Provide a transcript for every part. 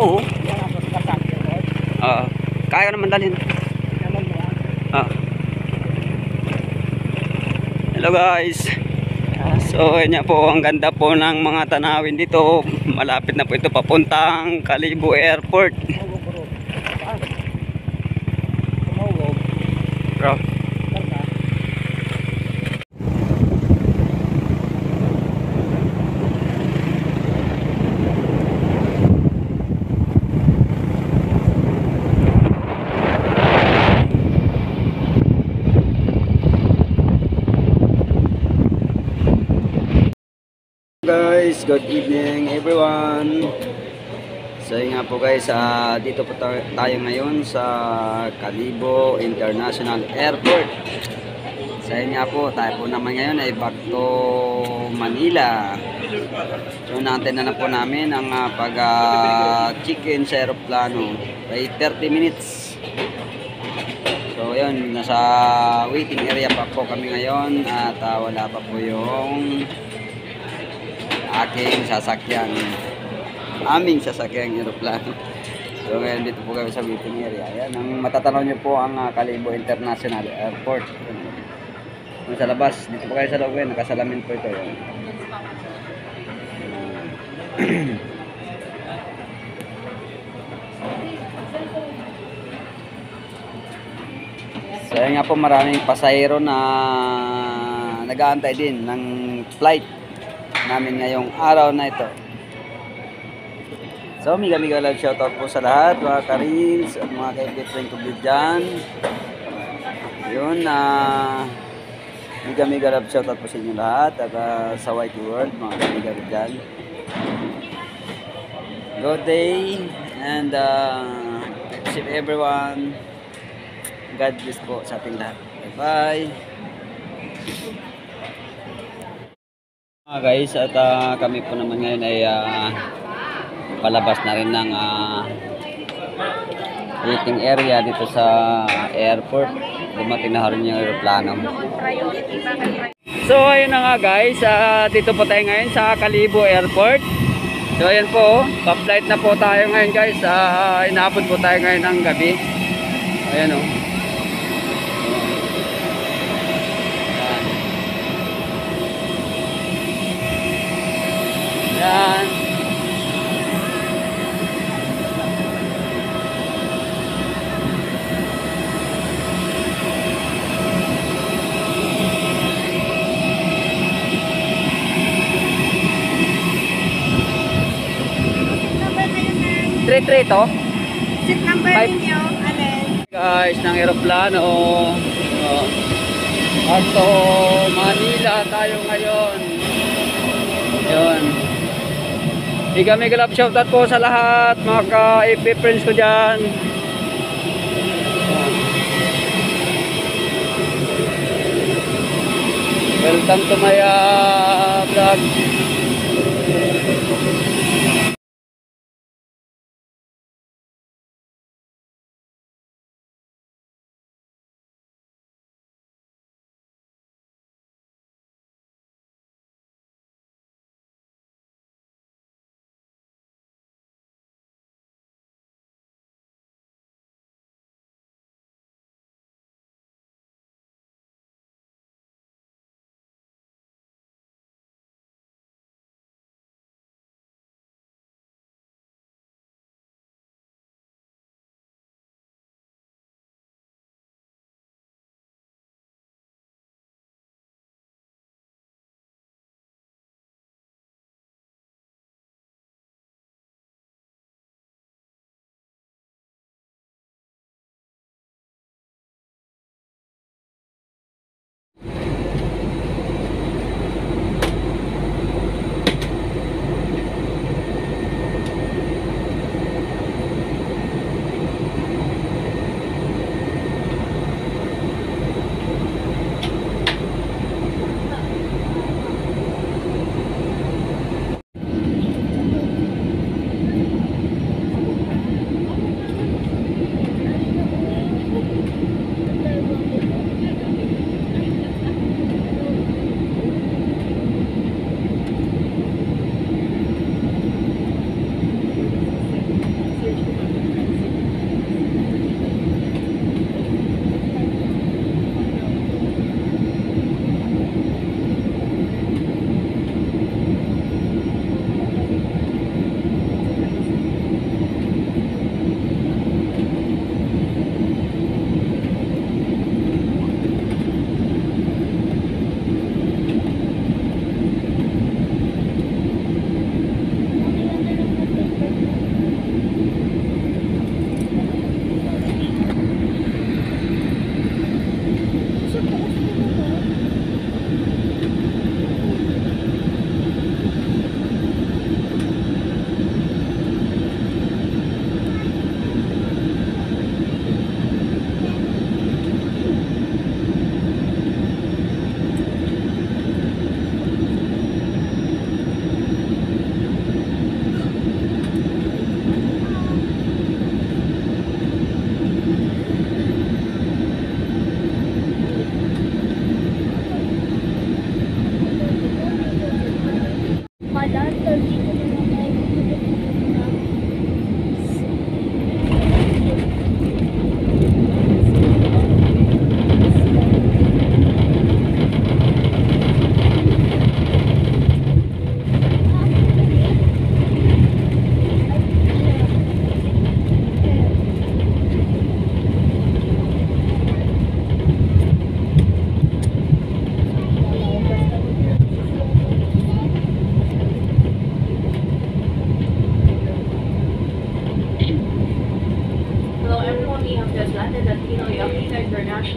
Oo. Kaya ko naman dalhin. Hello guys. So yun po, ang ganda po ng mga tanawin dito. Malapit na po ito papuntang Kalibo Airport. Bro. Guys, good evening everyone. So yun nga po guys, dito po tayo ngayon sa Kalibo International Airport. So yun nga po, tayo po naman ngayon ay back to Manila. So natin na po namin ang pag-check-in sa aeroplano by 30 minutes. So yun, nasa waiting area pa po kami ngayon at wala pa po yung aking sasakyan, aming sasakyang aeroplano. So ngayon dito po kami sa waiting area. Ayan, ang matatanaw nyo po ang Kalibo International Airport. Sa labas, dito po kayo sa loob, nakasalamin po ito. So ayan nga po, maraming pasahero na nag-aantay din ng flight namin ngayong araw na ito. So mega love shoutout po sa lahat, mga karins at mga kaibigan ko dyan. Yun, mega love shoutout po sa inyo lahat at sa White World, mga kaibigan ko dyan. Good day and safe everyone. God bless po sa ating lahat. Bye bye. Guys, at kami po naman ngayon ay palabas na rin ng waiting area dito sa airport. Dumating na rin yung aeroplano. So ayun na nga guys, dito po tayo ngayon sa Kalibo Airport. So ayan po, pa-flight na po tayo ngayon guys. Inaabot po tayo ngayon ng gabi. Ayan o. Yan. Three to? Seat number ninyo, alin? Guys, ng aeroplano. Ato Manila tayo ngayon. Yun. Mega love shoutout po sa lahat mga ka-FB friends ko dyan. Welcome to my vlog.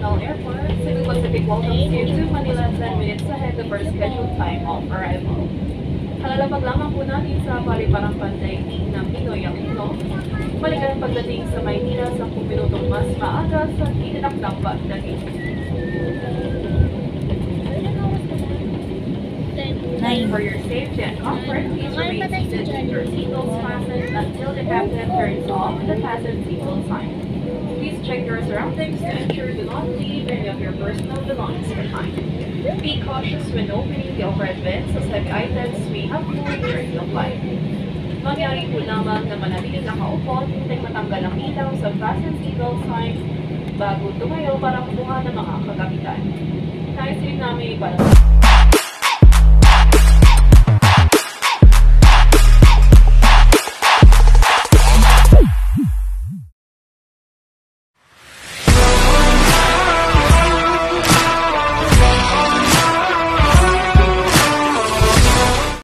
International Airport, Cebu Pacific welcomes you to Manila 10 minutes ahead of our scheduled time of arrival. Kalalapag lamang po natin sa paliparang pandaigdig ng Pinoy Aquino. Balikan ang pagdating sa Maynila 10 minutong mas maaga sa itinakdang pagdating. For your safety and comfort, please remain seated with your seatbelts fastened until the captain turns off the fasten seatbelt sign. Please check your surroundings to ensure you do not leave any of your personal belongings behind. Be cautious when opening the overhead bins as heavy items may have moved during the flight. Mangyari po lamang na manatiling nakaupo, hintay matanggal ang ilaw sa fasten seatbelt sign bago tumayo para kumuha ng mga kagamitan. Nais rin namin para